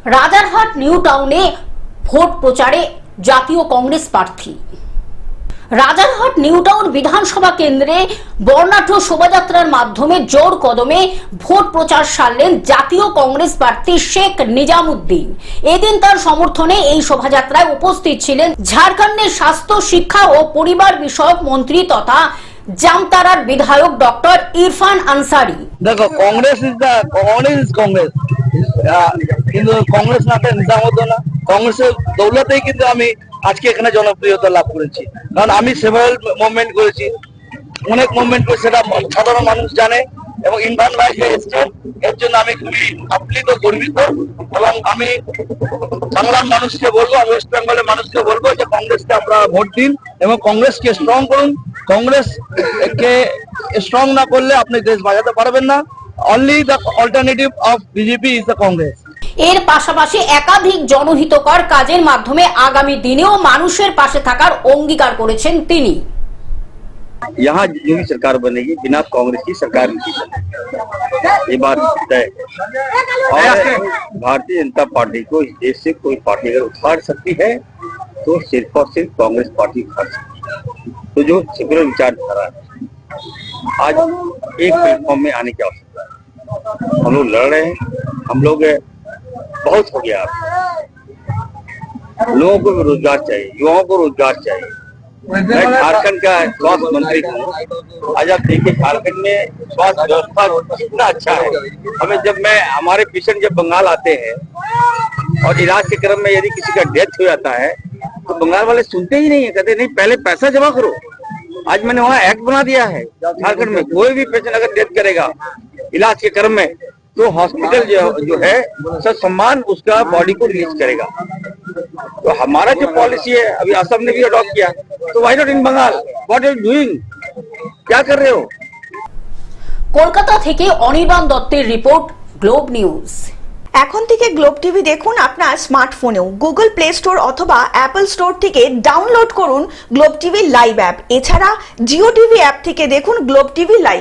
Rajarhat new টাউনে vote প্রচারে জাতীয় কংগ্রেস প্রার্থী। রাজারহাট নিউ টাউন বিধানসভা কেন্দ্রে বর্ণাঢ্য শোভাযাত্রার মাধ্যমে জোর কদমে ভোট প্রচার সারলেন জাতীয় কংগ্রেস প্রার্থী শেখ নিজামুদ্দিন। এদিন তার সমর্থনে এই শোভাযাত্রায় উপস্থিত ছিলেন ঝাড়খণ্ডের স্বাস্থ্য, শিক্ষা ও পরিবার বিষয়ক মন্ত্রী তথা জামতারার বিধায়ক ডক্টর ইরফান আনসারি। দেখো, কংগ্রেস কিন্তু কংগ্রেস না নিজামুদ্দিন না, কংগ্রেসের দৌলতেই কিন্তু আমি আজকে এখানে জনপ্রিয়তা লাভ করেছি। কারণ আমি সেভারাল মুভমেন্ট করেছি, অনেক মুভমেন্ট করে, সেটা সাধারণ মানুষ জানে। এবং ইমরান ভাই যে এসছেন, এর জন্য আমি খুবই আপ্লুত, গর্বিত। এবং আমি বাংলার মানুষকে বলবো, ওয়েস্ট বেঙ্গলের মানুষকে বলবো যে কংগ্রেসকে আপনারা ভোট দিন এবং কংগ্রেসকে স্ট্রং করুন। কংগ্রেসকে স্ট্রং না করলে আপনি দেশ বাঁচাতে পারবেন না। Only the alternative of BJP is the Congress. এর পাশাপাশি একাধিক জনহিতকর কাজের মাধ্যমে আগামী দিনেও মানুষের পাশে থাকার অঙ্গীকার করেছেন তিনি। यहाँ जो भी सरकार बनेगी बिना कांग्रेस की सरकार नहीं बनेगी, ये बात तय है। और भारतीय जनता पार्टी को इस देश से कोई पार्टी अगर उखाड़ सकती है तो सिर्फ और सिर्फ कांग्रेस पार्टी उखाड़ सकती है। तो जो सेकुलर विचारधारा है, आज एक प्लेटफॉर्म में आने की आवश्यकता है। हम लोग लड़ रहे हैं, हम लोग बहुत हो गया। लोगों को रोजगार चाहिए, युवाओं को रोजगार चाहिए। मैं झारखंड का स्वास्थ्य मंत्री हूँ। आज आप देखिए झारखंड में स्वास्थ्य व्यवस्था कितना अच्छा है। हमारे पेशेंट जब बंगाल आते हैं और इलाज के क्रम में यदि किसी का डेथ हो जाता है तो बंगाल वाले सुनते ही नहीं है, कहते नहीं पहले पैसा जमा करो। आज मैंने वहाँ एक्ट बना दिया है, झारखंड में कोई भी पेशेंट अगर डेथ करेगा इलाज के क्रम में तो हॉस्पिटल जो है सम्मान उसका बॉडी को रिलीज करेगा। तो हमारा जो पॉलिसी है, अभी असम ने भी अडॉप्ट किया, तो why not in Bengal? What are you doing? क्या कर रहे हो? কলকাতা থেকে অনির্বাণ দত্তের রিপোর্ট, গ্লোব নিউজ। এখন থেকে গ্লোব টিভি দেখুন আপনার স্মার্টফোনেও। গুগল প্লে স্টোর অথবা অ্যাপল স্টোর থেকে ডাউনলোড করুন গ্লোব টিভি লাইভ অ্যাপ। এছাড়া জিও টিভি অ্যাপ থেকে দেখুন গ্লোব টিভি লাইভ।